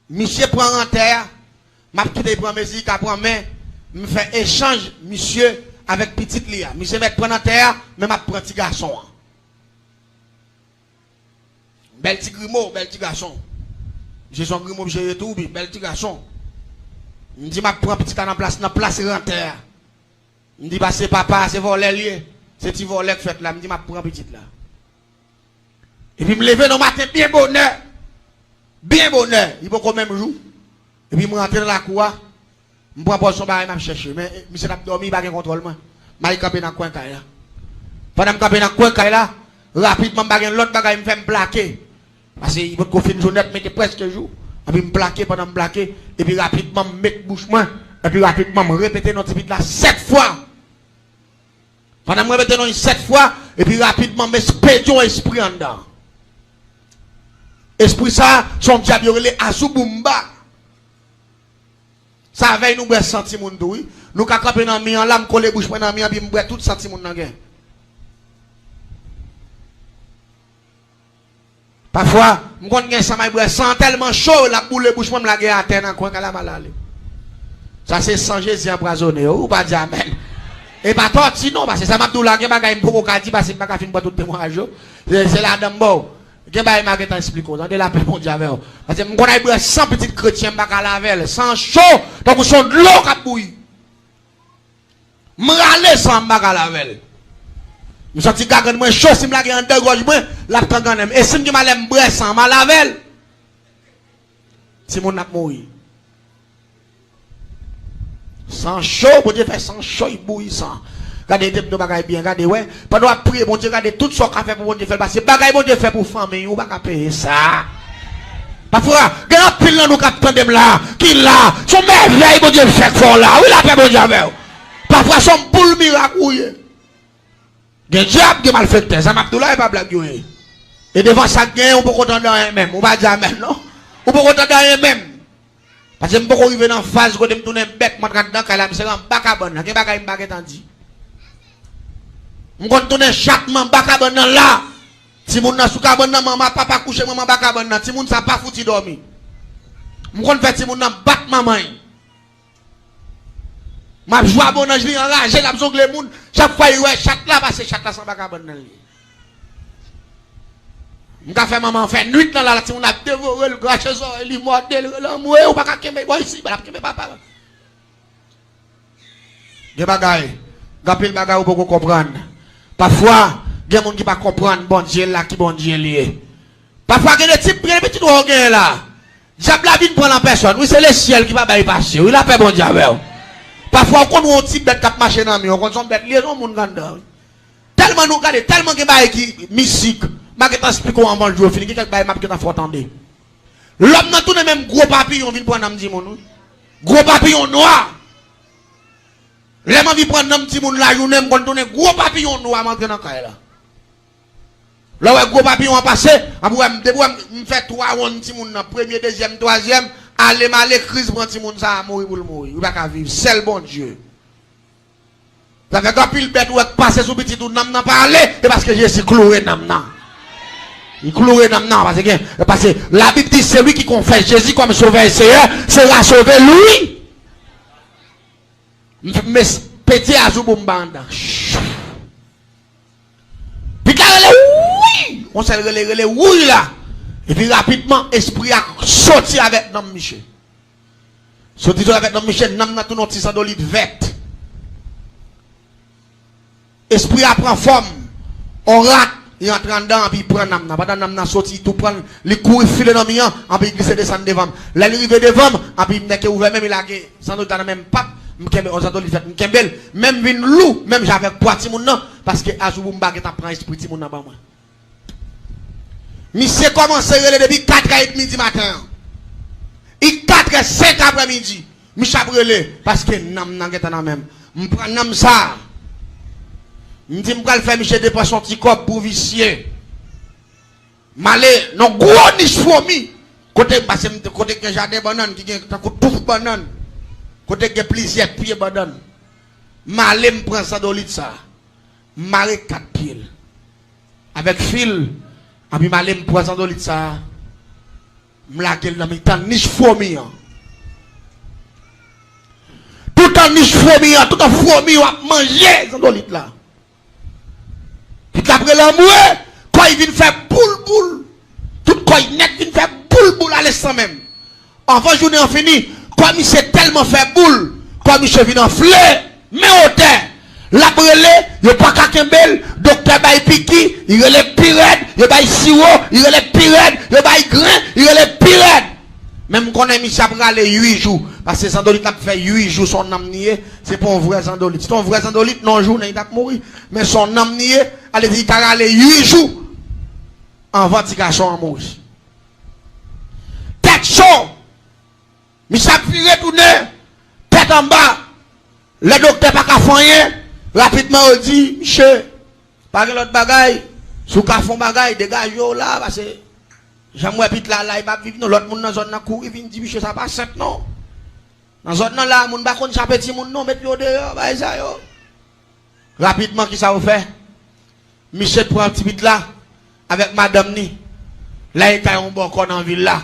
Monsieur prend en terre, m'a quitté pour musique, après main, me fait échange, monsieur, avec petite Lia. Monsieur met prendre en terre, mais m'a prend petit garçon. Bel petit grimo, bel petit garçon. J'ai son grimo, j'ai tout, bel petit garçon. Me dit m'a prend petit dans place en terre. Me dit bah c'est papa, c'est voler lié. C'est petit volet qui fait là, me dit m'a prend petite là. Et puis me lever dans matin bien bonheur. Bien bonheur, il faut quand même jour. Et puis, je rentre dans la cour, je prends son baril, je chercher. Mais, monsieur n'a pas dormi, il n'a pas de contrôle. Je vais camper dans le coin. Pendant que je camper dans le coin, rapidement, je vais l'autre bagage, me fait me plaquer. Parce qu'il faut qu'on finisse une journée, je presque jour. Et puis, je me plaquer pendant que je me plaquer. Et puis, rapidement, je mets bouche moi. Et puis, rapidement, je répète notre petit là 7 fois. Pendant que je répète notre 7 fois, et puis, rapidement, je mets esprit en dedans. Esprit ça, son diable relé Azubumba. Ça veille nous boire senti moun oui. Nous ka camper dans mi en lame coller bouche dans mi en puis boire tout senti moun nan gen. Parfois, m'konn gen ça m'a boire sans tellement chaud la boule bouche même la gen à terre dans coin la malale. Ça c'est sans Jésus empoisonné ou pas dire amen. Et pas torti non parce que ça m'a dou la gen bagay m'poko ka di parce que pas ka fin boire tout témoignage. C'est la dame bon. Qu'est-ce que je vais expliquer? Attendez la paix, mon Dieu. Parce que je connais boire 100 petits chrétiens à laver, sans chaud, donc son de l'eau qui bouille. Je râle sans à laver. Je sens que je suis chaud, si je suis en deux gorges, la prendre. Et si je suis boire sans ma laver, si mon a mouru. Sans chaud, pour Dieu fait sans chaud, il bouille sans. Regardez nos bagages bien, regardez, ouais. Pendant à prier, bon Dieu, regardez tout ce qu'on fait pour bon Dieu faire. Parce que bagages, bon Dieu fait pour famille, on va pas payer ça. Parfois, il y a un pile dans nous qui attendent là, qui là, son merveille, bon Dieu fait fort là. Oui, la paix, bon Dieu avec. Parfois, son boule miracle, oui. Il y a un diable qui est malfaiteur, ça m'a tout là, il pas blague, oui. Et devant ça, on peut contenter rien même. On va dire amen, non? On peut contenter rien même. Parce que je peux arriver dans la phase où je me tourne bête, je suis dans la c'est un bac à bonne, je suis un bac à dit. Je vais tourner chaque man bakabon là. Si mon n'a souka bon maman papa coucher maman bakabon là, si mon ça pas fouti dormir. Je vais faire si mon n'a bat maman. M'a joie bon ange li enragé la zongle moun, chaque fois il ouais chaque là passer chaque là sans bakabon là. M'ka fait maman fait nuit dans la si on a dévoré le grache so il mordel l'amour ou pas kembe boy ici, pas kembe papa. Des bagaille, gapil bagaille ou pour comprendre. Parfois, il y a des gens qui ne comprennent pas bon Dieu là qui bon Dieu lié. Parfois, il y a des types qui petits organes là. Diable la vie ne prend la personne. Oui, c'est le ciel qui va bypasser. Oui, la paix bon Dieu avec. Parfois, on a un type bête qui marche dans le mur. On a une bête liaison mon ganda. Tellement nous regardons, tellement que bail qui mystique. Je vais t'expliquer comment le jour fini. Quelqu'un bail m'a que t'as faut attendre. L'homme n'a tout de même gros papillon vient prendre un petit monde. Gros papillon noir. Les gens qui prennent un petit monde là, ils ont un gros papillon noir dans la caille là. Là où le gros papillon a passé, je fais 3 rounds, petit monde, premier, deuxième, troisième, allez, malé, crise, prend petit monde, ça a mourir pour le mourir. Il va pas vivre. C'est le bon Dieu. Ça fait quand il bête ou passer sous petit tout, n'a pas parlé, et parce que Jésus cloué n'a. Il cloué n'a parce que la Bible dit c'est lui qui confesse Jésus comme sauveur et Seigneur, sera sauvé lui. Mais petit Azubumbanda. Puis oui, on s'est relé oui là. Et puis rapidement, esprit a sorti avec Nam Michel. Sorti avec Nam Michel, Nam n'a tout notre sandolite verte. Esprit a prend forme. On rate, il entre dedans, puis il prend Nam. Pendant Nam n'a sorti, tout prend, les coups filent dans le mien, puis il glisse descendre devant. Là, il arrive devant, puis il n'est ouvert, même il a sans doute dans le même pape. Même vin loup, même j'avais poiti mon nom, parce que Azoubumba qui t'apprend esprit mon nom. Monsieur commence à relais depuis 4h30 du matin. Il 4h05 après-midi. Monsieur a brûlé, parce que nam nan geta nan même. M'prend nam ça. M'dit m'gal faire Michel dépense son petit corps pour vicier. Malé, non gros niche fourmi. Côté parce que côté que jardin banane qui gen tout banane. Côté que plusieurs pieds banane. Malé m'prend ça d'olite ça. Malé 4 pieds. Avec fil, et puis malé m'prend ça d'olite ça. m'laquel dans mi-temps niche fourmi. Tout en niche fourmi, tout en fourmi, on a mangé, Zandolit là. Puis après l'amour, quand il vient faire boule, tout quand il net vient faire boule à l'instant même. Avant journée en fini, quand il s'est tellement fait boule, quand il s'est vient enfler, mais au terre. La brûlée, il n'y a pas qu'un bel, docteur Baye Piki, il y a les pirates, il y a les sirop, il y a les pirates, il y a les grains, il y a les pirates. Même quand on a mis ça pour aller 8 jours, parce que Zandolite a fait 8 jours son âme nié, c'est pas un vrai Zandolite. C'est un vrai Zandolite, non, jour, il a mourir. Mais son âme nié, elle dit qu'il a allé 8 jours avant qu'il a mourir. Tête chaud, Michel Pire retourné, tête en bas, le docteur pas qu'à faire rien. Rapidement, on dit, Michel, pas que l'autre bagaille, sous qu'à fond bagaille, dégage là, parce que j'aimerais pit là, il va vivre, l'autre monde dans la zone, il vient dire, Michel, ça passe simple, non? Dans la zone là, moun pas contre ça petit moun, non, mettez au dehors, bah, ça, yo. Rapidement, qui ça vous fait? Michel prend un petit bit là, avec madame ni. Là, il y a un bon corps dans la ville là,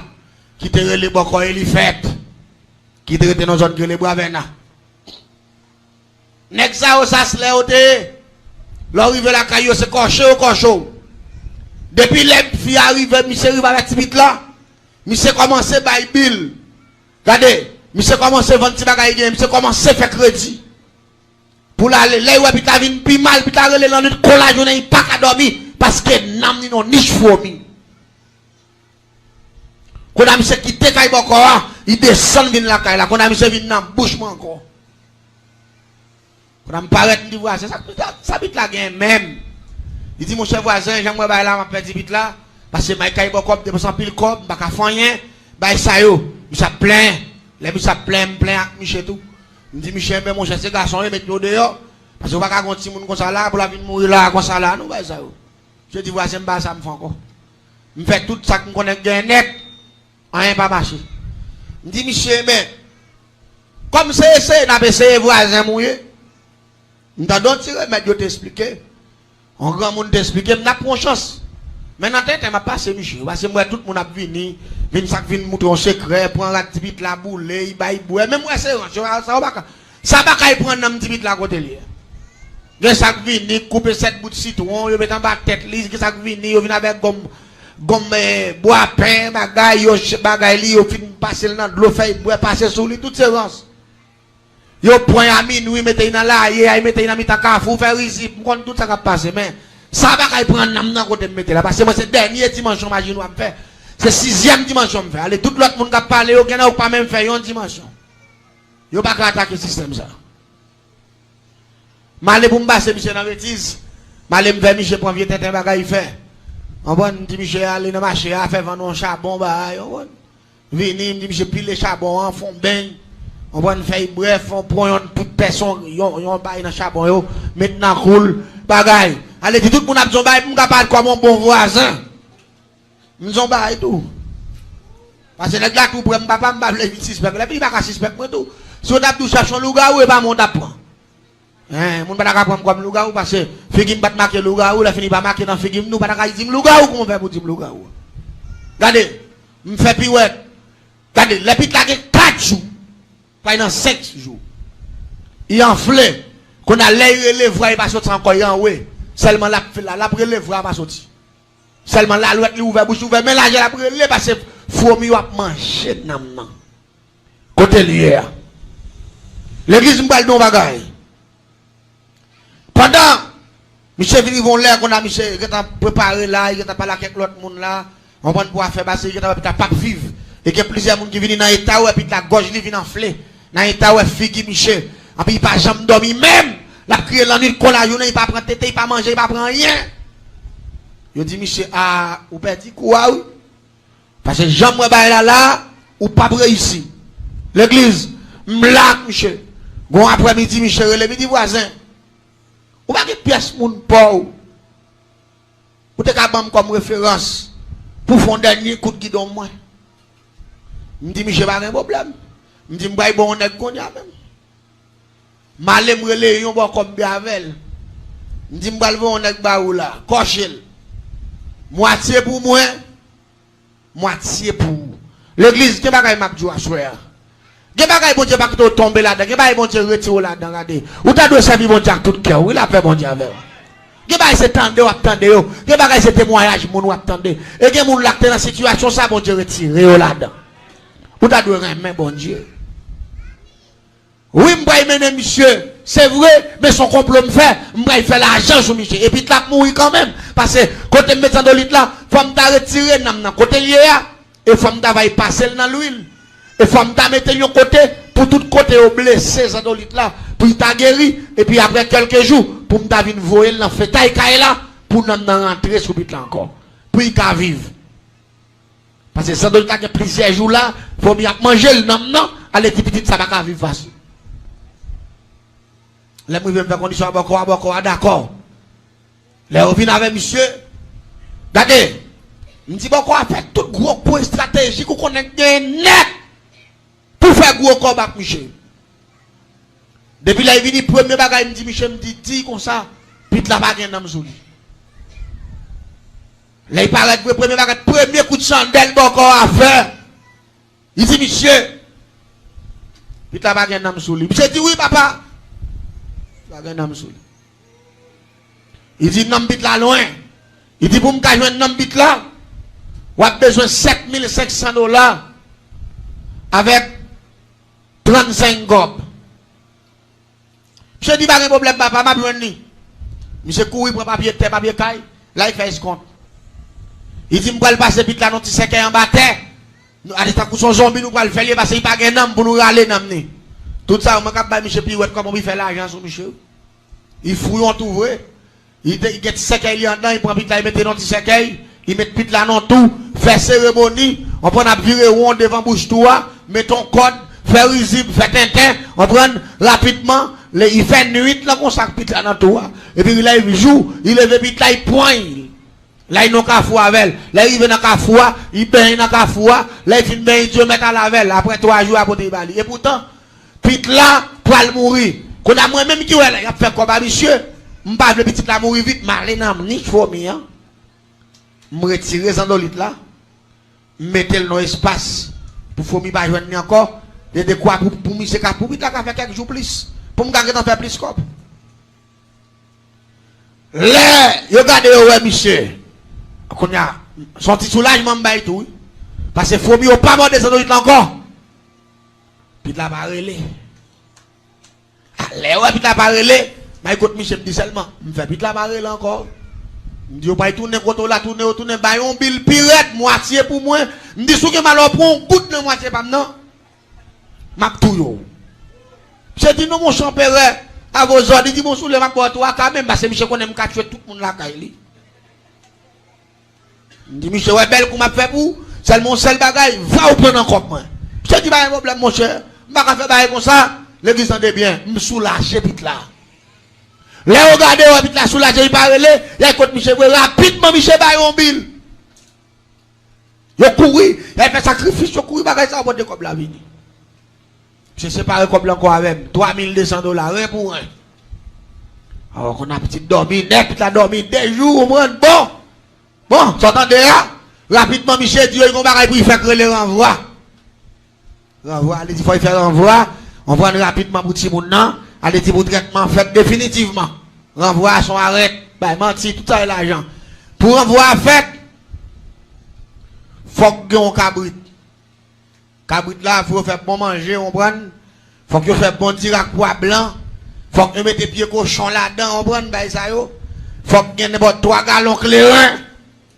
qui te relève bon corps, il fait, qui te relève dans la zone, que les bras vena. Nexa ça se lève l'arrive la caillou c'est cochon. Depuis les filles arrivent, monsieur arrive avec petit là. Monsieur commence à bailler bill. Regardez, monsieur commence à vendre petit bagaille, monsieur commence à faire crédit. Pour l'aller là où puis ta vinn plus mal, puis ta relé dans notre collage on n'est pas qu'à dormir parce que nam ni non niche fourmi. Quand a monsieur quitter caille encore, il descend vinn la caille là, quand a monsieur vinn dans bouchement encore. Quand je me paraît, je dis, voisin, ça bite là, même. Il dit, mon cher voisin, j'aimerais bien là, ma petite bite là, parce que ma caille, comme, de sans pile comme, je ne peux pas rien, bah, ça yo, je suis plein, les je plein avec Michel tout. Il dit, Michel, mon cher, ces garçons, ils mettent nous dehors, parce que je ne peux pas continuer comme ça là, pour la vie de mourir là, comme ça là, nous, bah, ça yo. Je dis, voisin, ça me fait encore. Je fais tout ça que je connais net, rien pas marché. Je dis, Michel, mais, comme c'est essayé, on a essayé, voisin, mourir. Nous t'avons tiré, mais je t'expliquer. Un grand monde t'expliquer, mais n'a pas chance. Mais dans la tête, je m'a passé, Michel. Parce que moi, tout le monde a venu, venu montrer un secret, prendre la petite la boule, il baille boue. Même moi, c'est ça va pas prendre la petite la côté lié. Il ça vient, couper 7 bouts de citron, il met en bas tête, il ça vient, il vient avec gomme bois pain, bagaille, il fin passer dans l'eau, fait bois passer sur lui, toutes ces rances. Yo point à minuit, mettez dans la il mettez dans mi-temps cafou, faire ici, pour tout ça qui passe. Mais ça va pas prendre dans côté de mettre là. Parce que moi, c'est dernier dimanche, imagine, on faire. C'est 6e dimanche, on fait. Allez, tout l'autre monde qui a parlé, au Ghana, ou pas même faire une dimension. Yo pas attaquer le système ça. Malé pour me passer, Michel, dans la bêtise. Malé me faire, Michel, pour vieux tête, un bagage, il fait. On va dire, Michel, aller dans le marché, à faire vendre un charbon, bah, on va. Venir, me dit, Michel, pile les charbons, en fond bain. On va faire bref, on prend toute personne, on baille dans le charbon, maintenant roule, bagaille. Allez, tout le monde a besoin de baille, on parle comme un bon voisin. Nous avons baille tout. Parce que les gars, tout pour mon papa, je vais le suspect. Les filles, pas suspect, moi tout. Si on a tout cherché un loup-garou, et pas mon d'apprendre. Mon pas prendre comme loup-garou, parce que Figim pas marquer loup-garou, la fini pas marquer dans Figim, nous pas dire loup-garou, comment on fait pour dire loup-garou. Regardez, je me fais pirouette. Regardez, les petites là, 4 jours. Pendant 5 jours. Il enflé. Qu'on a l'air relève, il va sortir encore en haut. Seulement la relève, il va sortir. Seulement la l'ouette, il ouvre bouche ouvert. Mais là, il a relève parce que fourmi va manger. Côté lié. L'église m'a dit bagaille. Pendant, Michel Vini vont l'air qu'on a Michel, il a préparé là, il a parlé avec l'autre monde là. On va pouvoir faire passer, il a pas vivre. Et qu'il y a plusieurs gens qui viennent dans l'état où et puis la gorge il vient enfler. Dans l'état où Figui Michel. Et puis il pas jamais dormi même. La crié la nuit la journée, il pas prendre tête, il pas manger, il pas prendre rien. Il dit Michel, ah, ou perdu quoi oui? Parce que jamais là, ou pas réussi. L'église, m'lak Michel. Bon après-midi Michel, le midi voisin. Ou pas que pièce moun pauvre. Ou te capable comme référence pour faire un dernier coup de guidon moi. Je dis, Michel, pas de problème. Je dis, je bon, on est connu même. Malé me relé, on va comme bien avec. Je dis, on est baou là, coché. Moitié pour moi, moitié pour L'église, qui bagaille m'a dit à soir. Qui bagaille bon Dieu pas que tomber là-dedans, qui bagaille bon Dieu retirer là-dedans, regardez. Ou t'as dû servir bon Dieu avec tout cœur, oui, la paix bon Dieu avec. Qui bagaille c'est tendre ou attendre yo, qui bagaille c'est témoignage mon ou attendre. Et qui moun là dans la situation ça bon Dieu retirer là-dedans. Ou t'as dû remettre bon Dieu. Oui, m'bray mener monsieur, c'est vrai, mais son complot me fait, m'bray faire l'argent sur monsieur. Et puis t'as mourir quand même. Parce que, côté mettant de l'île là, faut m'ta retirer nan côté lié, et faut m'ta va y passer dans l'huile. Et faut m'ta mettre yon côté, pour tout côté au blessé, ça de l'île là, pour t'a guéri, et puis après quelques jours, pour m'ta vin voyer dans fetaille là, pour nan rentrer sur l'île là encore. Pour y ka vivre. Parce que ça de l'île là, plusieurs jours là, faut m'y manger le nan, à l'équipe petite, ça va ka vivre facile. Les gens faire condition à Boko, d'accord. Les gens viennent avec monsieur. Regardez. Je dis Boko a fait tout gros point stratégique qu'on est net pour faire gros combat avec monsieur. Depuis là, il vient premier bagage, il me dit monsieur, me dit comme ça, puis la bague dans Mzouli. Là, il parle de premier bagage, premier coup de chandelle Boko a fait. Il dit monsieur, puis la bague dans Mzouli. Monsieur dit oui papa. Il dit non bit là loin. Il dit pour me jouer non bit là, on a besoin de $7,500 avec 35 gobes. Je dis pas de problème papa, m'a besoin ni. Monsieur courir pour papier terre papier caille, là il fait escompte. Il dit me va passer bit là non ti séqué en bataille. Nous allez ta son zombie nous va le faire parce qu'il pas gain nom pour nous râler nom ni. Tout ça, on m'a capable monsieur Pirouette comment il fait l'argent sur monsieur. Il fouille en tout vrai. Il get séquelle en dedans, il prend pit là, il met dans petit séquelle, il met pit là dans tout, fait cérémonie, on prend à virer rond devant bouche toi, met ton code, fait risible, fait tintin, on prend rapidement, il fait nuit là qu'on sac pit là dans tout. Et puis là il joue, il lève pit là, il poigne. Là il n'a qu'à fou avec, là il vient dans qu'à fou, il baigne dans qu'à fou, là il finit bien Dieu mettre à la veille après 3 jours à côté bali. Et pourtant pit là pour aller mourir. Qu'on a moi même qui il a fait comme monsieur, m'pas le petit là mourir vite, m'aller dans ni fourmi hein. Me retirer dans l'olite là, mettre le dans espace pour fourmi pas joindre encore, et de quoi pour monsieur ka pour vite là faire quelques jours plus, pour me garder dans faire plus scope. Là, yo gardez ouais monsieur. Qu'on a sorti soulagement m'bay tout. Parce que fourmi au pas mort dans l'olite encore. Puis là va relé. Allez, ouais, puis la parole, mais écoute, Michel dit seulement, me fait puis la parole encore. Me dit, pas tourner, tourner, bah, on bill pirate, moitié pour moi. Me dit, sous que malheur pour un coup de moitié, pas non. M'a tout yo. J'ai dit, non, mon champère, à vos ordres, il dit, mon sous le m'a pour toi, quand même, parce que Michel connaît, m'a tué tout le monde là, Kaili. Me dit, Michel, ouais, belle, qu'on m'a fait pour, c'est mon seul bagage, va au prendre encore, moi. J'ai dit, pas un problème, mon cher, m'a fait bagage comme ça. L'église en bien, me soulager vite là. Là, regardez, vite là, soulager, il parle, il y a écoute, Michel, rapidement, Michel, baillon bill. Il couru, il a fait sacrifice, il couru, il ça, il comme la vie. Je séparé comme l'encore avec $3,200, rien pour rien. Alors qu'on a petit dormi, net, la dormi des jours, bon, s'entendez là? Rapidement, Michel, Dieu, il va pour faire que les renvois. Allez, il faut faire renvoi. On prend rapidement pour petit monde, allez pour traitement fait définitivement. Renvoi son arrêt, bah menti, tout ça est l'argent. Pour renvoi fait, faut que on cabrit. Cabrit là, faut faire bon manger, on prend. Faut que faire bon tirac pois blanc. Faut que mettre pieds cochon là-dedans, on prend bah ça yo. Faut que n'importe 3 gallons clairin.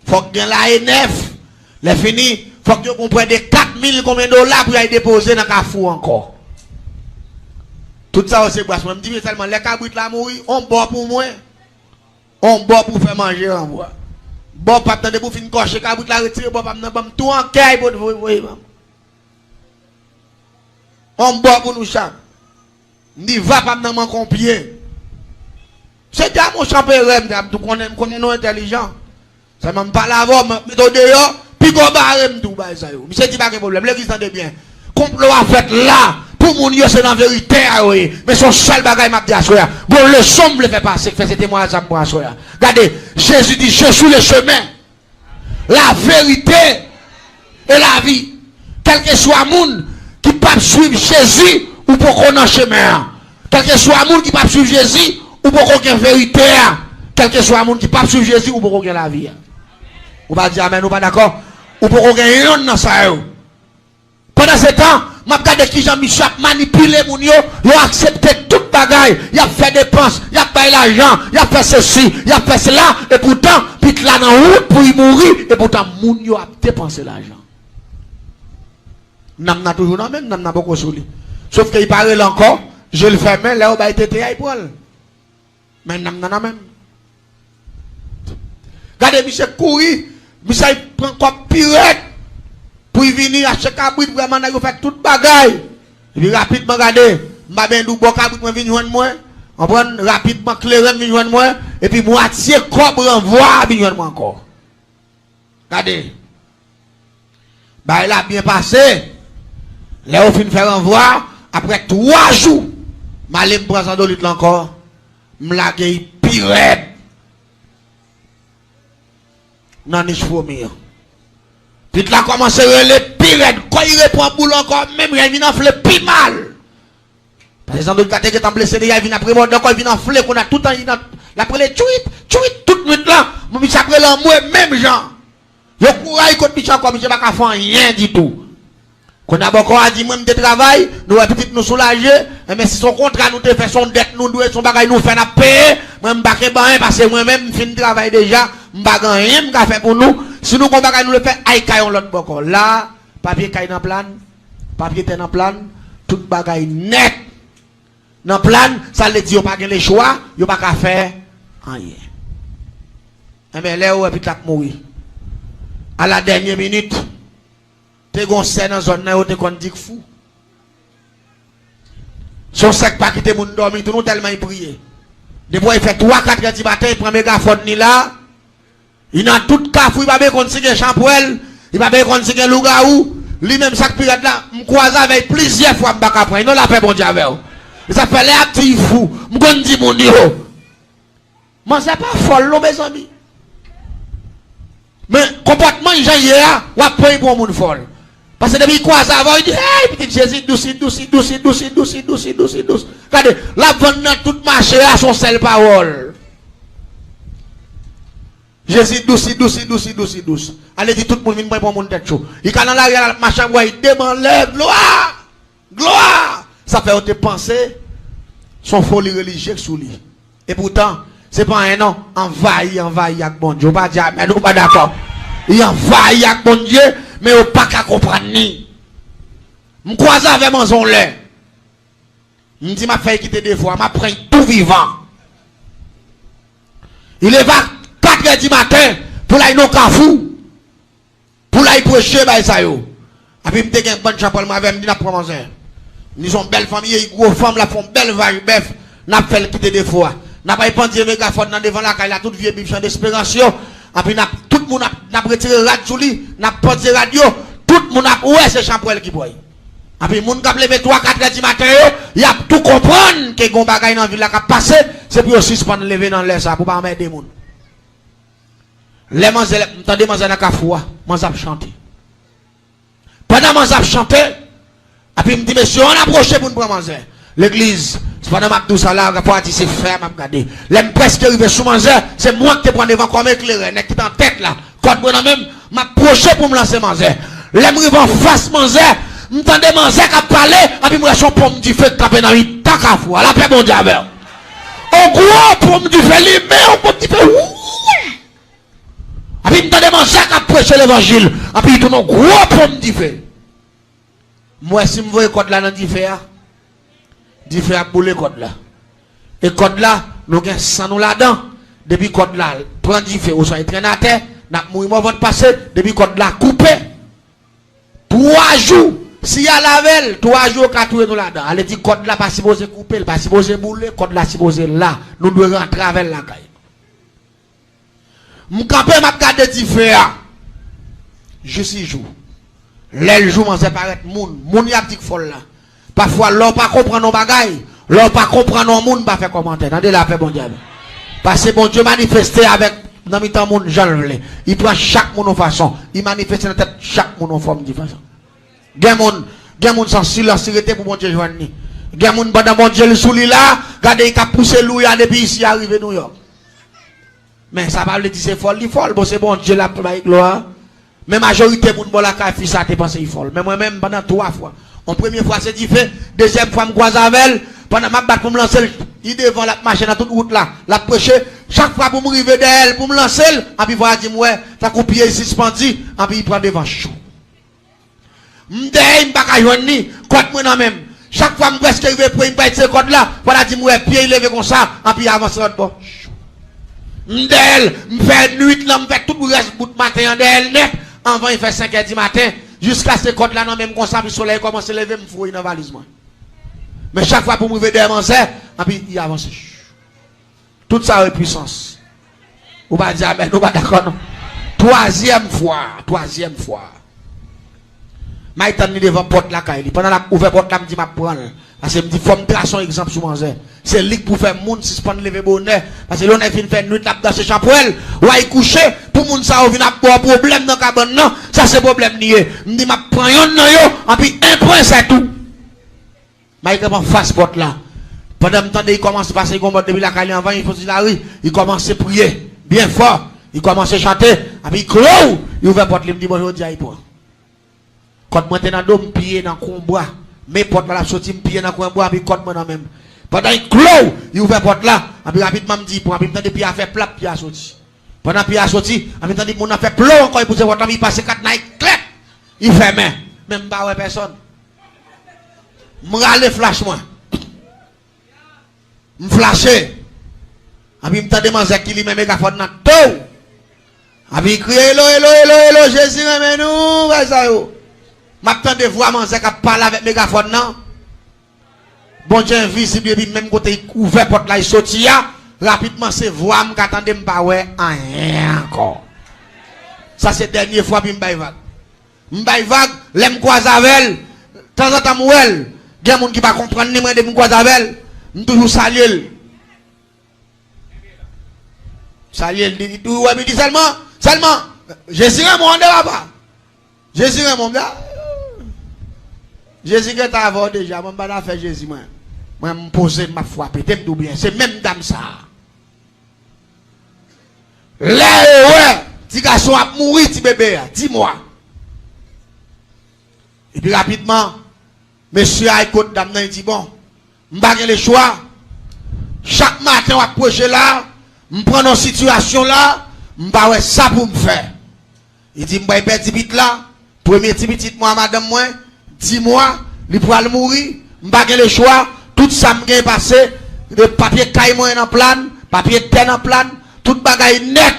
Faut que la NF. Les fini, faut que on prenne des 4,000 combien de dollars pour y déposer dans Carrefour encore. Tout ça c'est quoi? Je me dis seulement les cabrites là mourir, on boit pour moi. On boit pour faire manger en moi. Bon pas attendre pour finir cocher cabrite là retirer bon pas tout en caille pour voyez. On boit pour nous chaque. Ni va pas dans mon compier. C'est déjà mon champeur tout connaît nous intelligent. Ça m'a pas la méthode dehors puis go barre tout ba ça yo. Monsieur dit pas de problème, l'église entend bien. Complot a fait là. Pour mon Dieu, c'est la vérité, mais son seul bagage m'a dit à soi. Bon, le somme le fait passer, fait ce témoignage à moi à soi. Regardez, Jésus dit, je suis le chemin, la vérité et la vie. Quel que soit monde qui peut suivre Jésus ou pour qu'on en chemin. Quel que soit monde qui peut suivre Jésus ou pour qu'on ait vérité. Quel que soit monde qui peut suivre Jésus ou pour qu'on ait la vie. Ou pas dire amen ou pas d'accord. Ou pour qu'on ait un dans ça. Pendant ce temps, je regarde qui Jean-Michel manipulé mon yo, il a accepté toute bagaille, il a fait des dépenses, il a payé l'argent, il a fait ceci, il a fait cela, et pourtant, puis là dans la route pour y mourir, et pourtant, mon yo a dépensé l'argent. N'a toujours dans même, n'a beaucoup sur lui. Sauf qu'il parle encore, je le fais même, là où il a été pour elle. Mais n'a même. Regardez, Michel courir, Michel prend quoi pirate. Pour venir à chaque abri, vraiment, il fait toute bagaille. Et puis rapidement, regardez, je vais vous dire que je venir moi. On prend rapidement clair, je venir moi. Et puis moitié cobre envoie, je venir moi encore. Regardez. Bah, il a bien passé. Là, on finit de faire envoi. Après 3 jours, je vais me prendre 100 litres encore. Je vais pire. Non, je suis puis là, commence à les pire. Quand il répond boulot encore, même il vient enfler plus mal. Par exemple, quand il est blessé, il vient après moi, donc il vient enfler, qu'on a tout le temps, il a après les tweets, toute nuit là, mon biche après l'amour, même gens. Le courage, quand biche encore, biche pas qu'à faire rien du tout. Qu'on a encore dit, même de travail, nous avons peut-être nous soulager, mais si son contrat nous fait son dette, nous devons son bagage nous fait la paix, moi, je ne vais pas parce que moi-même, je finis de travail déjà, je ne vais pas rien faire pour nous. Si nous ne nous le fait, aïe, caillons l'autre bord. Là, papier caille dans plan, papier est dans plan, tout bagaille net. Dans plan, ça veut dire, pas les choix, il n'y a pas faire rien. Mais là, où est-ce que tu mourir? À la dernière minute, tu es dans la zone où tu es fou. Son sac pas quitter mon dormir, tout le monde tellement prié. Depuis il fait 3-4 heures du matin, il prend mégaphone ni là. Il a tout cas, il va bien conseiller champoel, il va bien conseiller lougaou. Lui-même, chaque pirate là, je croise avec plusieurs fois, je ne vais pas la paix, bon Dieu, avec. Ça fait les actifs fous. Je me dis, mon Dieu. Mais ce n'est pas folle, mes amis. Mais comportement, il y a, ou après, pour mon folle. Parce que depuis qu'il croise avant, il dit, hey, petit Jésus, douce. Regardez, la vente dans toute marché à son seule parole. Jésus douce. Allez, dit tout le monde vient pour mon tête chaud. Il quand dans la machin, il demande gloire. Ça fait te penser son folie religieuse sous lui. Et pourtant, c'est pas un nom, envahi avec bon Dieu. Pas dire, mais nous pas d'accord. Il envahi avec bon Dieu, mais on pas qu'à comprendre ni. Je croise avec mon zon lait. Je dis, ma fille quitter des fois, m'a pris tout vivant. Il est 4 heures du matin pour aller dans le cafou. Pour aller prêcher, bah ça yo. Et puis, je me dis, une bonne chapelle, je me dis, je prends manger. Nous sommes belle famille, une grosse femme, la font belle vache, bœuf. N'a fait quitter des fois. N'a pas épandu mégaphone dans devant la caille, toute vieille biche d'espération. Et puis, tout le monde n'a retiré radio, n'a posé radio. Tout le monde a, ouais, c'est Champoel qui boit. Et puis, les gens qui ont levé 3-4 heures du matin, il a tout comprendre que les bagages dans la ville qui a passé, c'est pour suspendre lever dans l'air, ça, pour pas mettre des gens. Les gens, entendez, dans la cafou, ils ont chanté. Pendant qu'ils ont chanté, et puis, il me dit, monsieur, on a approché pour nous prendre manger. L'église, c'est pas dans ma douce à la, c'est frère, m'a regardé. L'aime presque arrivé sous manger, c'est moi qui te prends devant comme éclairé, n'est-ce qui est en tête là. Quand moi même, m'a approché pour me lancer manger. L'aime arrivé en face manger, m'entendez manger qui a parlé, et puis moi, je suis pomme du feu de taper dans une tac à fou, à la paix, mon diable. En gros, pomme du feu, lui, mais on pomme du feu, et puis m'entendez manger qui a prêché l'évangile, et puis il tourne en gros pomme du feu. Moi, si je vois code là dans le fait à bouler code là. Et code là, nous avons 100 nous là-dedans. Depuis code là, prend du fait, ou soit traîné à terre, nous avons votre passé, depuis code là, coupé. 3 jours, si y a la veille, 3 jours, 4 nous là-dedans. Allez dire code là, pas supposé couper, pas supposé bouler, code là, supposé là. Nous devons rentrer avec la caille. Mon campé m'a gardé du fait. Je suis jour. Les jours, on séparé moun y a dit folle là. Parfois, l'on pas comprendre nos bagailles, l'on pas comprendre nos moun, pas faire commentaire. Attendez la paix, bon Dieu. Parce que bon Dieu manifesté avec, dans le temps, moun, j'en le. Il prend chaque moun en façon. Il manifeste dans tête chaque moun en forme de façon. Gen moun sans silence pour mon Dieu joindre. Gen moun pendant mon Dieu le souli là, regardez il a poussé louya depuis ici arrivé New York. Mais ça va le dire c'est folle, bon c'est bon Dieu la gloire. Mais majorité moun bon la ka fi ça te pense il folle. Mais moi même pendant 3 fois. En première fois c'est différent, deuxième fois me croise avec pendant ma batte pour me lancer il devant la machine dans toute route là, la prêcher chaque fois pour me river d'elle pour me lancer, et puis voilà dit moi, ta copier suspendu, et puis il prend devant chaud. M'dé m'pa ka joindre ni, côté moi non même. Chaque fois presque arrivé pour une paille ce code là, voilà dit moi pied levé comme ça, et puis avance l'autre bord. M'del, m'fait nuit là, m'fait tout le reste bout de matin d'elle net, avant il fait 5h du matin, jusqu'à ce code là non même comme ça, puis le soleil commence à lever, m'fouille dans valise moi. Mais chaque fois pour me lever devant ça, et puis il avance. Toute ça est puissance. Ou pas dire amen, ou pas d'accord non. Troisième fois. Maïtan ni devant porte la caille. Pendant la ouvert porte là, me dit m'a prendre. Parce que me dit faut me tracer un exemple sur moi. C'est lui pour faire monde suspendre lever bonheur. Parce que l'on a fini faire nuit là dans ce champouel. Ou à y coucher pour monde ça vient avoir problème dans cabane non. Ça c'est problème nié. Me dit m'a prendre yon nan yo et puis un point c'est tout. Maïtan face porte là. Pendant le temps, il commence à passer depuis la caille avant, il faut dire la rue, il commence à prier, bien fort, il commence à chanter, et puis il clôt, il ouvre la porte, il me dit bonjour, Dieu, quand moi, je suis dans le pied dans le combat, mes portes, je suis sorti, pied dans le combat, et puis quand moi, même. Pendant il clôt, il ouvre la porte là, et puis rapidement, il me dit, pour rapidement, puis il a fait plat, puis il a sorti. Pendant qu'il a sorti, et puis il a fait plomb, encore, il pousse votre ami, il passe 4 nights, clac, il fait main, même pas ouais personne. Je flash moi. Je flashé. Et puis je me demande qui lui met mégaphone dans tout. Et puis il crie hello, Jésus, remets-nous. Je m'attends de voir mon zèque parler avec mégaphone. Bon Dieu, invisible, et puis même côté il ouvert porte là, il sortit. Rapidement, c'est voix qui attendait pas ouais, rien encore. Ça, c'est la dernière fois que je me vague. Je me vague, je me croise avec elle. De temps en temps, il y a des gens qui ne comprennent pas, je me croise avec elle. Je toujours saluer. Saluer, il dit seulement, Jésus est mon papa. Jésus est mon gars. Jésus est avant déjà, je ne vais pas faire Jésus. Moi, je me pose ma foi, peut-être tout bien. C'est même dame ça. Là, ouais, petit garçon a mouru, petit bébé, dis-moi. Et puis rapidement, monsieur a écouté dame, il dit bon. Je n'ai pas le choix. Chaque matin, je approche là, je prends une situation là, je ne pas ça pour me faire. Il dit, je vais faire petit là, premier petit moi, madame, moi, 10 mois, il pourra mourir, je n'ai pas le choix, tout ça me passé, le papier caille moi en plan, papier terre en plan, tout bagaille net.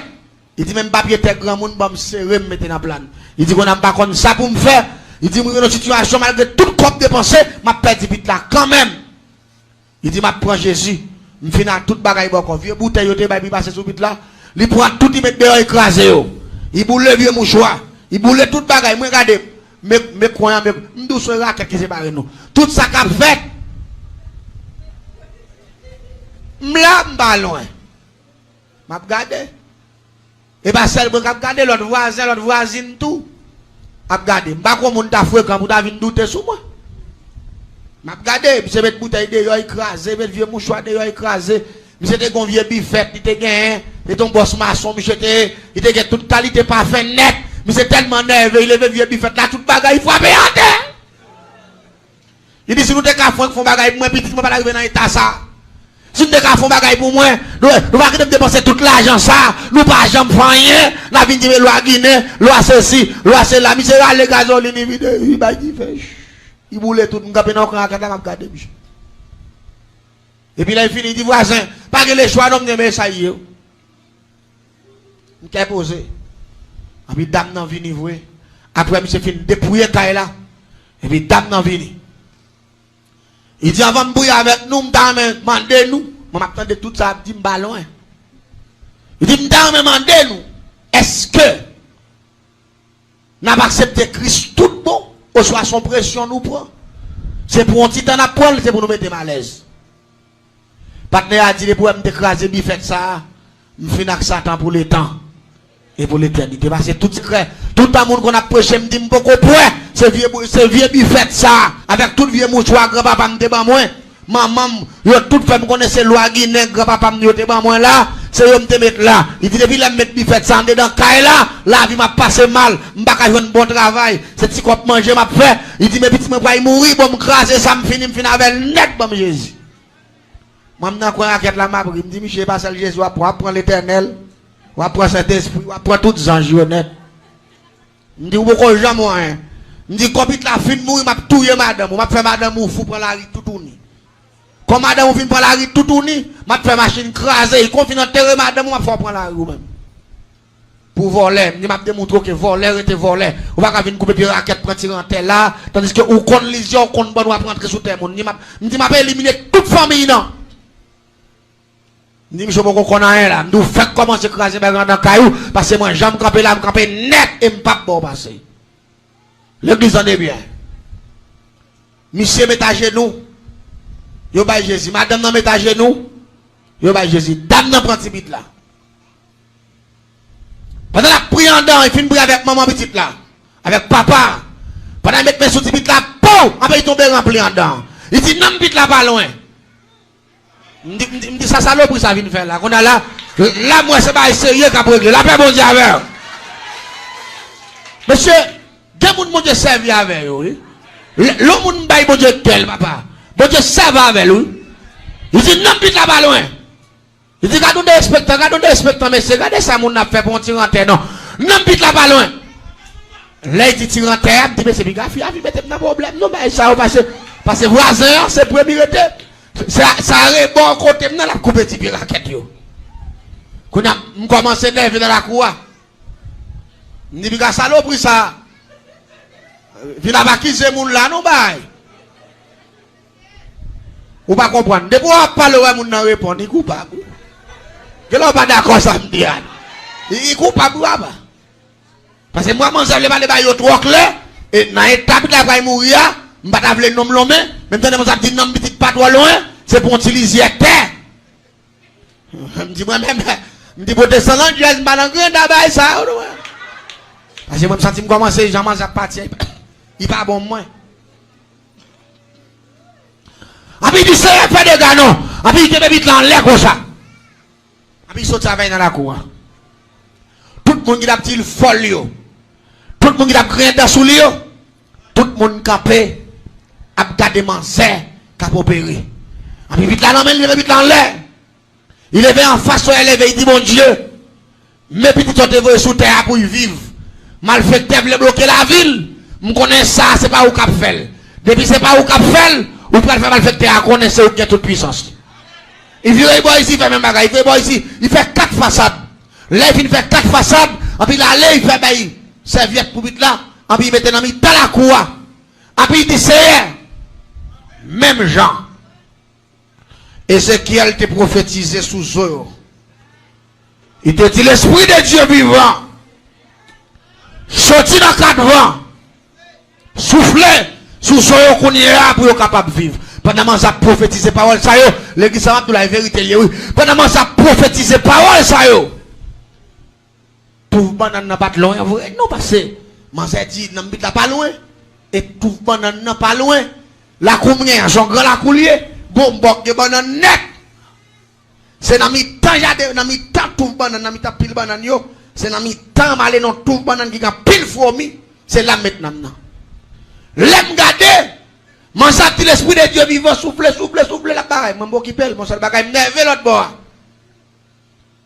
Il dit, même papier terre grand monde, je me serrer, me mettre en plan. Il dit, qu'on n'a pas ça pour me faire. Il dit, je suis dans une situation, malgré tout le corps dépensé, je vais faire petit là, quand même. Il dit, ma prends Jésus, je finis toute bagaille beaucoup. Vieux bouteille, il va passer sous bit là. Il prend tout, il met dehors écrasé. Il boule le vieux mouchoir. Il boule toute bagaille. Moi, regardez, mes croyants, mes douceurs raquettes qui se barrent nous. Tout ça qu'a fait. M'la m'ba loin. M'a regardé. Et bien, celle qui a regardé, l'autre voisine, tout. A regardé. M'ba quoi mon ta fouet quand vous avez douté sur moi. M'a regardé, je mettre bouteille de écrasé, mettre vieux mouchoir de écrasé. Monsieur te gon vieux bifette, il te gagne, et ton boss maçon, monsieur te, il te gagne toute qualité parfait net. Monsieur tellement nerveux, il lève vieux bifette là, toute bagaille, il faut appeler à terre. Il dit si nous te font bagaille, moi petit, moi pas arriver dans l'état ça. Si nous te font bagaille pour moi, nous va dépenser tout l'argent ça, nous pas jamais faire rien, la vie de loi Guinée, loi ceci, loi cela, monsieur les gasoline, il va dire fait. Il voulait tout, nous avons un regarder. Et puis là, il finit, il dit, voisin, pas que les choix d'homme de ça y est. Il a posé. Et puis, dame n'a vini, vous après, il s'est fini dépouiller là. Et puis, dame n'a vini. Il dit, avant de bouiller avec nous, demandez nous. Je m'attends de tout ça, il dit, ballon. Il dit, demandez nous. Est-ce que nous avons accepté Christ tout bon? Ou soit son pression nous prend. C'est pour un petit temps à prendre, c'est pour nous mettre mal à l'aise. Partenaire a dit, pour me décraser, il fait ça. Je finis avec Satan pour le temps. et pour l'éternité. Parce que tout le monde qu'on a prêché, me dit, beaucoup point, c'est vieux buffet ça, avec tout vieux mouchoir, grand-papa me dit, moi, maman, yo toute femme connaissait loi Guinée, grand-papa me dit, moi là, c'est yo me mettre là. Il dit, depuis la mettre buffet ça, dans caille là, la vie m'a passé mal, m'pas qu'à faire un bon travail, c'est petit qu'on manger m'a fait. Il dit, mes petits me pas mourir, bon me craser, ça me finit avec net, bon Jésus. Moi, je suis dans la map, il me dit, Michel, pas seul Jésus, on va prendre l'éternel, on va prendre cet esprit, on va prendre tous les anges honnêtes. Je me dis, pourquoi jamais, hein? Je me dis, quand la fin de mourir, je vais tuer madame, je vais faire madame ou fou prendre la rue tout tourner. Quand madame ou fin prendre la rue tout tourner, je vais faire machine craser, il confie dans terre madame, je vais faire prendre la rue même. Pour voler, je vais démontrer que voler était volé. On va venir couper des raquettes pour tirer en terre là, tandis que ou qu'on lision, qu'on bon, on va rentrer sous terre. Je me dis, je vais éliminer toute famille, non? Je dis, je ne connais rien là. Nous faisons commencer à craser dans le caillou. Parce que moi, j'aime camper là, je camper net et je ne pas bon passer. L'église en est bien. Monsieur met à genoux. Yo ba Jésus. Madame nan met à genoux. Yo ba Jésus. Dame nan prend petit là. Pendant la prière en dedans, il finit prier avec maman petite là. Avec papa. Pendant qu'il met sous petit là, poum! Après il tombe rempli en dedans. Il dit, non, petit là pas loin. Me dit ça salope ça vient faire là. On a là moi c'est pas sérieux qu'a régler. La paix bon Dieu avec. Monsieur, des moun bon Dieu servi avec oui. Le moun bail bon Dieu tel papa. Bon Dieu servi avec lui. Il dit non pite là pas loin. Il dit regardez des respectants mais c'est regardez ça moun n'a fait pour tirer en terre non. Non pite là pas loin. Là il dit tirer en terre, dit mais c'est bien fille, mettez pas problème non mais ça parce que voisin c'est premier été. Ça arrive bon côté, je vais couper petit peu la quête. Quand je commence à nerver dans la cour, je dis que ça l'a pris ça. Il n'a pas quitté mon là, non, bye. Ou pas comprendre. Depuis qu'on parle, on n'a répondre, il est coupable. Je ne suis pas d'accord, ça me dit. Il est coupable, parce que moi, je ne sais pas si je suis trop clair, et dans l'étape de la mourir, je ne sais pas si je suis l'homme, même si je dis non, petit pas trop loin, c'est pour utiliser terre. Je me dis moi-même, je me dis pour descendre, je vais me faire un grand d'abord ça. Parce que moi, je me sens commencer, j'en mange à partir. Il n'est pas bon, moi. Après, il dit, c'est un peu de gars, non. Après, il te vite dans l'air comme ça. Après, il saute travailler dans la cour. Tout le monde qui a petit folle, tout le monde qui a rien dans sous lui, tout le monde campé, a gardé manser, qui a opéré. Après, vite là, non, mais il est vite dans l'air. Il est en face, il dit, mon Dieu, mes petits sont évolués sous terre pour y vivre. Malfaiteur voulait bloquer la ville. Je connais ça, c'est pas où cap fait. Depuis c'est pas où cap fait, ou peut faire malfaiteur à connaître où il y a toute puissance. Il vient ici, il fait même bagaille, il fait ici, il fait 4 façades. Là, il fait 4 façades, et puis là, il fait bail, serviette pour vite là, et puis il met dans la cour. Et puis il dit, c'est même Jean. Ézéchiel te prophétisé sous eux. Il te dit l'esprit de Dieu vivant. Sorti dans 4 vents. Soufflez sous eux qu'on est là pour être capable de vivre. Pendant que ça prophétisé parole ça yo, l'église ça va la vérité oui. Pendant que ça prophétisé parole ça yo. Tout banane n'a pas loin non parce que man dit n'a pas loin et tout banane n'a pas loin. La combien son grand la coulier. Bon, de banane net. C'est dans mi temps, dans mi temps, tout banane, dans mi temps, pile banane yo. C'est dans mi temps, malé non, tout banane qui a pile fourmi. C'est là maintenant. L'aime garder. Mon senti l'esprit de Dieu vivant, souffle la bagaille. Mon qui pèle, mon seul bagaille, m'nerve l'autre bord.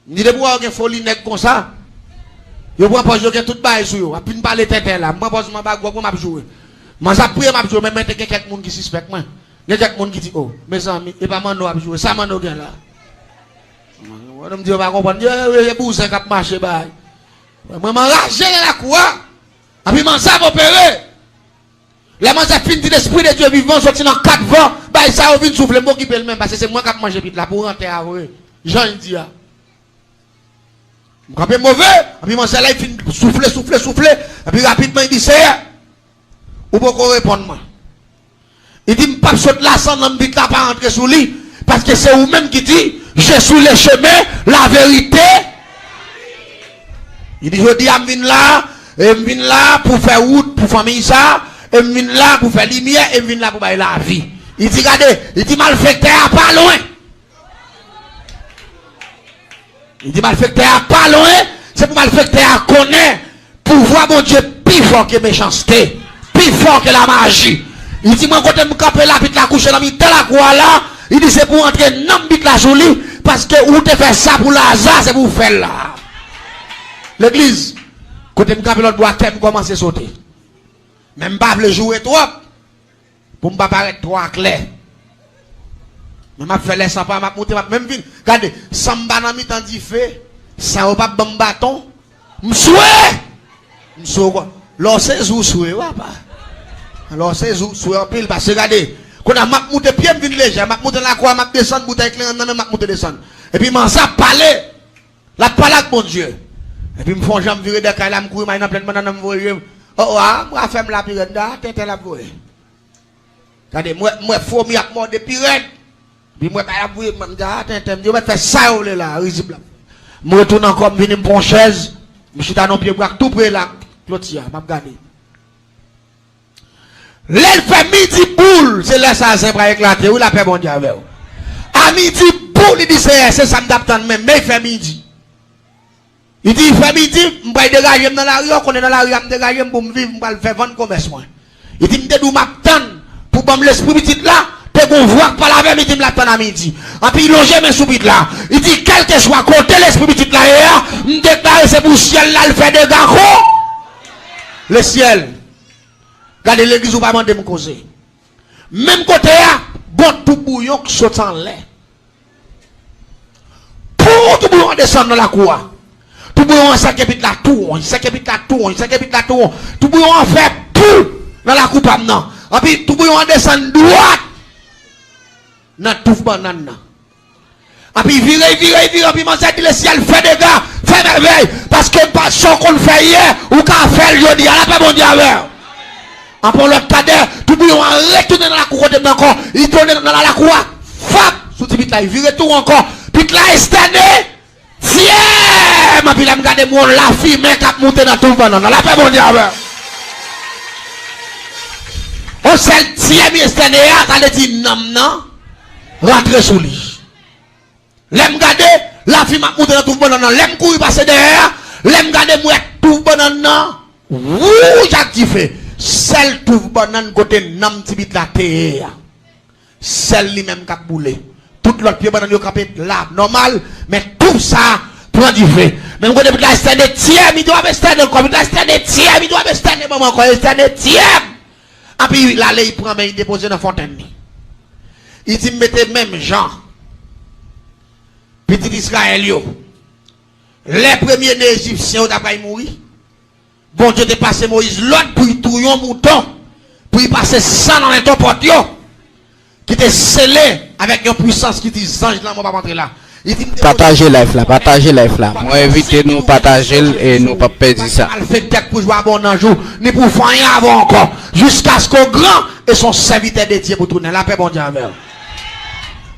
Ni de boire une folie net comme ça. Yo prends pas jouer tout bail sur yo. A puis parler tête là. Moi pose ma bague pour m'a jouer. Moi ça prier m'a jouer, même quelqu'un monde qui suspecte moi. Il y a quelqu'un qui dit, oh, mes amis, et pas mon à jouer, ça m'a là. On me dit, on va comprendre, il y a bousin qui a marché. Moi, je m'enrage dans la cour, et puis je m'en opérer. Là, je suis fini de l'esprit de Dieu vivant, sorti dans 4 vents, ça a venu souffler, moi qui peux le même, parce que c'est moi qui ai mangé vite là pour rentrer à vous. Jean dit, je suis mauvais, et puis je là, il finit souffler, et puis rapidement, il dit, c'est, ou pourquoi répondre moi? Il dit, je ne peux pas là sans n'embit là pas rentrer sous lui. Parce que c'est vous-même qui dit, je suis le chemin, la vérité. Il dit, je dis, je viens là, et je viens là pour faire route, pour famille ça, et je viens là pour faire lumière, et je viens là pour faire la vie. Il dit, regardez, il dit, malfecteur pas loin. Il dit, malfecteur pas loin, c'est pour malfecteur connaître pouvoir mon Dieu plus fort que méchanceté, plus fort que la magie. Il dit, moi, quand je me campe là, puis la couche dans la croix là, il dit, c'est pour entrer dans le la jolie, parce que où te fait ça pour l'hasard, c'est pour faire là. L'église, quand je me campe l'autre bois, je commence à sauter. Même pas le jouer trop, pour ne pas paraître trop clair. Mais je fais les sans pas, je monte, même vine. Regardez, samba dans mi temps dit fait, ça va pas bon bâton. M'soué! M'soué quoi? Lorsque vous soué, ouais, pas. Alors c'est soué en pile, parce que regardez, quand on a monté pied, je viens léger, je monte la croix, je descends, bouteille claire, je monte descendre. Et puis, je ça parler, la parole avec mon Dieu. Et puis, je me fais jamais virer des cailles, je me courir, je me plein de me oh, moi, je fais la pirate, je la voie. Regardez, moi, faut m'y avoir des pirates. Puis moi, je vais faire ça, là, risible. Je retourne encore, je viens me chaise. Je suis dans nos pieds, tout près là, Clotia, je vais regarder. L'elle fait midi boule, c'est là ça, c'est pour éclater, ou la paix bon Dieu avec vous. À midi boule, il dit c'est ça, me d'attendre même, mais il fait midi. Il dit, il fait midi, je vais dégager dans la rue, on est dans la rue, je vais dégager pour me vivre, je vais faire vendre commerce. Il dit, je vais m'attendre pour que l'esprit petit là. Qu'on voit par la même, il dit, m'attend à midi. Et puis, il longe mes sous là. Il dit, quel que soit côté l'esprit petit là, il déclare, c'est pour le ciel là, il fait des gars. Le ciel. Regardez l'église où va demander me causer. Même côté là, bon tout bouillon qui saute en l'air. Pour tout bouillon descend dans la cour. Tout bouillon en 5 épit la tour, 5 épit la tour, 5 épit la tour. Tout bouillon en fait tout dans la coupe maintenant. Et puis, tout bouillon en descend droite. Dans tout banane. Et puis virer, puis m'en dit le ciel fait des gars, fait merveille. Parce que pas ce qu'on fait hier, ou qu'on fait le jeudi, à la paix mon Dieu avec. En pour l'autre cadet, tout le monde retourne dans la cour de encore, il tourne dans la cour, fap, sous petit là, il vire tout encore, puis là, il stande, tiens, ma puis là, me garde mon la fille, mais qui monte dans tout le banane, à la paix mon Dieu avec. On s'est tiens, mais stande, ça le dit non. Rentrez sous lui. L'aime garder, la fille m'a monté dans tout le banane. L'aime courir passer derrière. L'aime garder, moi, tout le banane. Ouh, j'active. Celle tout le banane côté nam tibit la terre. Celle lui-même qui a boulé. Tout l'autre pied banane, il a là, normal. Mais tout ça, prend du fait. Même quand il a stade tiers, il doit stade encore. Il a stade tiers, il doit stade maman encore. Il stade tiers. Et puis, là, il prend, mais il dépose dans la fontaine. Il dit, mettez même Jean, petit Israël, les premiers Égyptiens ont d'abord mouru. Bon Dieu, dépassé Moïse, l'autre pour y touiller un mouton, pour y passer sang dans les topotes, qui était scellé avec une puissance qui dit, ange là, on va pas rentrer là. Partagez live là. Moi, évitez nous partager et nous pas perdre ça. Pour jouer à bon jour, ni pour faire rien avant encore, jusqu'à ce qu'au grand et son serviteur de Dieu pour tourner la paix, bon Dieu, avec.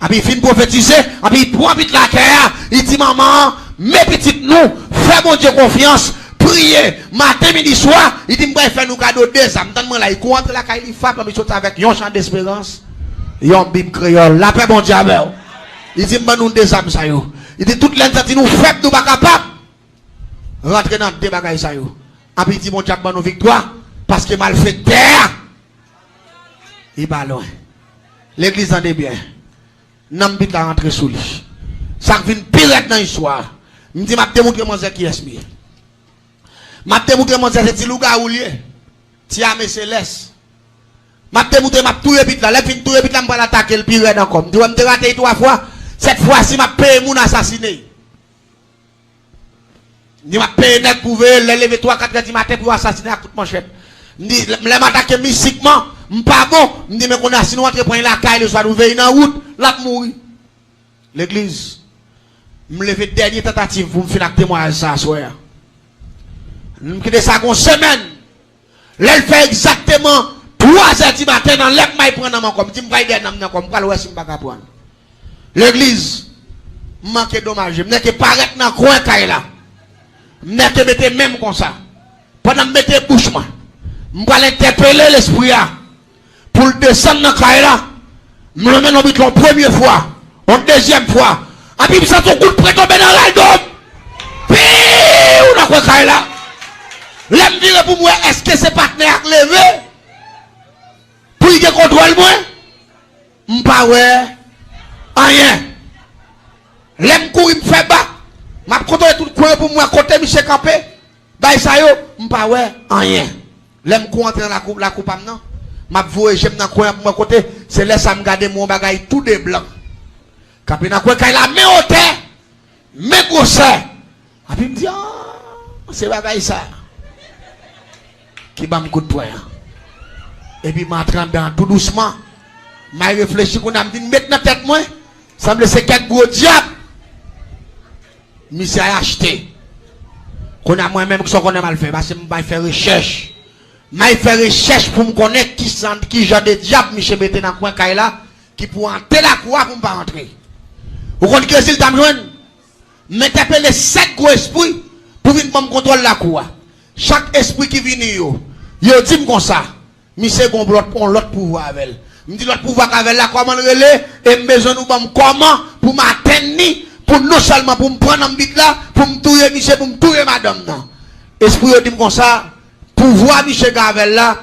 Et puis il finit prophétiser, et puis il prend vite la terre, il dit maman, mes petites nous, fais mon Dieu confiance, priez, matin, midi, soir, il dit m'bra faire nous cadeau des âmes, tellement là, il contre la caille, il frappe, il saute avec un chant d'espérance, un bible créole, la paix mon Dieu avec. Il dit m'ba nous des âmes ça yo. Il dit toute l'entité nous faible nous pas capable. Rentrer dans des bagages ça yo. Et puis il dit mon Dieu nous victoire, parce que mal fait terre. Il va loin. L'église en est bien. Nam bit la rentré sous lui. Ça vient pire dans l'histoire. Je dis, m'a démontré mon zé qui est bien. M'a démontré mon zé, c'est Louga ou lié. Tia mes célestes. M'a démontré, m'a tout bit là. Les fins tout bit là, m'a l'attaquer le pire encore. Je me raté 3 fois. Cette fois-ci, m'a payé mon assassiné. Je m'a payé net pour lever 3-4 du matin pour assassiner à coup de manchette. Je dis, je m'attaque mystiquement. Pas bon, je dis, mais qu'on a sinon entre prendre la caille le soir, nous veillons dans la route, là mourir. L'église, je me lève dernière tentative pour me faire témoignage ça, soir. Je me quitte ça une semaine. Elle fait exactement 3h du matin dans l'air, je prends dans mon corps. Je dis, je vais dans mon corps, je vais pas prendre. L'église, manque dommage, je ne peux pas paraître dans le coin là. mettez même comme ça. Pendant que mettez bouche, moi, je vais interpeller l'esprit pour le descendre dans le cahier là. Je le mets dans la première fois, en deuxième fois. Et puis, ça ton coup de près tomber dans la gueule. Puis, on a quoi cahier là? L'aime dire pour moi, est-ce que c'est partenaire levé? Pour y contrôle moi? M'pas ouais. Rien. L'aime courir me fait battre. M'a contrôler tout coin pour moi côté monsieur campé. Bah ça yo, m'pas ouais. Rien. L'aime courir entrer dans la coupe non. M'a voyager dans coin pour moi côté, c'est là ça me garder mon bagage tout de blanc. Campé dans coin kay la main au terre. Mais grosse. Et puis me dit c'est bagage ça. Qui va me coup de poing. Et puis m'a trembé tout doucement. M'a réfléchi qu'on a me dit mettre dans tête moi. Ça me laisse quelques gros diable. Monsieur a acheté. Qu'on a moi-même qui sont qu'on a mal fait. Parce que je vais faire recherche. Je vais faire recherche pour me connaître qui genre de diable monsieur mette dans le coin là. Qui pour entrer la cour pour ne pas entrer. Vous connaissez que s'il t'a besoin. Mettez les 7 gros esprits pour venir me contrôler la cour. Chaque esprit qui vient yo dit comme ça. Monsieur gon l'autre pouvoir avec elle. Me dit l'autre pouvoir avec là comment relais et besoin nous comment pour m'atteindre pour non seulement pour me prendre en bite là pour me tuer monsieur pour me tuer madame non. Esprit dit comme ça pouvoir monsieur Gavel là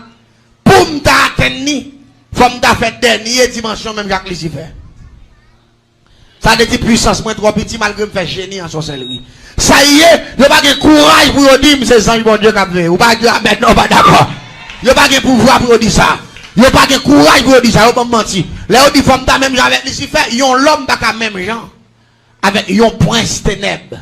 pour me atteindre faut me faire dernière dimension même Jacques Lucifer. Ça dit puissance moins trop petit malgré me faire génie en sorcellerie. Ça y est, il n'y a pas de courage pour dire c'est ça bon Dieu qui a fait. Ou pas dire maintenant pas d'accord. Il n'y a pas de pouvoir pour dire ça. Il n'y a pas de courage pour dire ça. Il ne pas mentir. Là, on dit femme ta même genre avec Lucifer, ils ont l'homme pas même genre. Avec un prince ténèbres.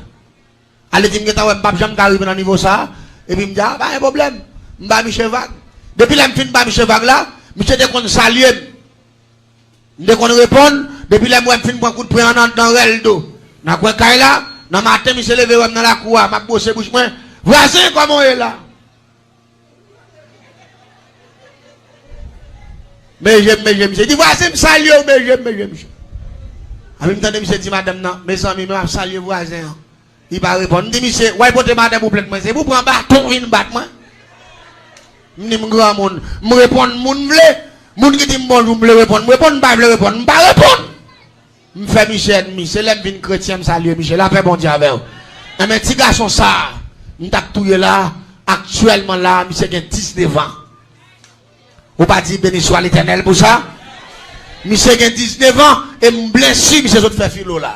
Allez dire que tu as pas jamais arrivé dans le niveau ça. Et puis il me dit ah pas un problème. Je vais Michel Vague. Depuis là je fin pas Michel Vague là, Michel dès qu'on salue. Dès qu'on répond, depuis là je fin prendre coup de poing dans le dos. Dans quoi là? Dans le matin, je me levé dans la cour, je me bossé bouche. Voisin, comment il est là? Mais j'aime, je dis, voisin, me salue, mais j'aime. En même temps, je dis, madame, non, mes amis, je salue voisin. Il va répondre, je dis, monsieur, ouais, pour te madame, vous plaît, c'est vous prendre un bâton, une batte, moi. Je dis, grand monde, je réponds, moun qui dit, bonjour, je réponds, pas, je réponds, pas répondre. Je fais Michel, c'est l'homme vin chrétien, me salue Michel, la paix bon Dieu avec vous. Et mes petits garçons, ça, nous t'as tout là, actuellement là, Michel a 19 ans. Ou pas dire béni soit l'éternel pour ça? Michel a 19 ans, et me blessé, Michel autres fait philo là.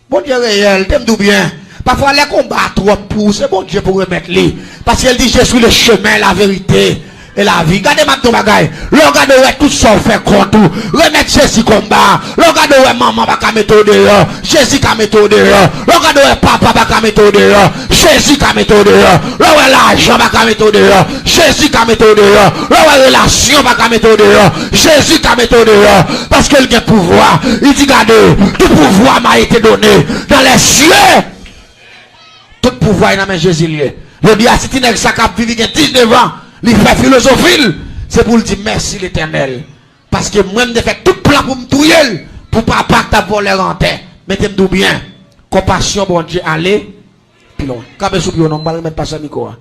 Bon Dieu réel, t'aimes tout bien. Parfois les combats trop pour, c'est bon Dieu pour remettre les. Parce qu'elle dit, je suis le chemin, la vérité. Et la vie, regardez ma ton bagaille. Regardez tout ça fait contre. Remettre Jésus combat. Regardez maman va mettre dehors. Jésus va mettre dehors. Regardez papa va mettre dehors. Jésus va mettre dehors. Regardez l'argent va mettre dehors. Jésus va mettre dehors. Regardez relation va mettre dehors. Jésus va mettre dehors. Parce qu'il a pouvoir. Il dit regardez, tout pouvoir m'a été donné dans les cieux. Tout pouvoir est dans mes Jésus. Le dit à si tu n'es pas capable de vivre 19 ans. Il fait philosophie, c'est pour le dire merci l'éternel. Parce que moi, je fais tout plan pour me tuer, pour pas pacte pour les renter. Mettez-moi bien. Compassion, bon Dieu, allez. Puis non, quand je suis non, je ne vais pas mettre pas ça, Nicolas.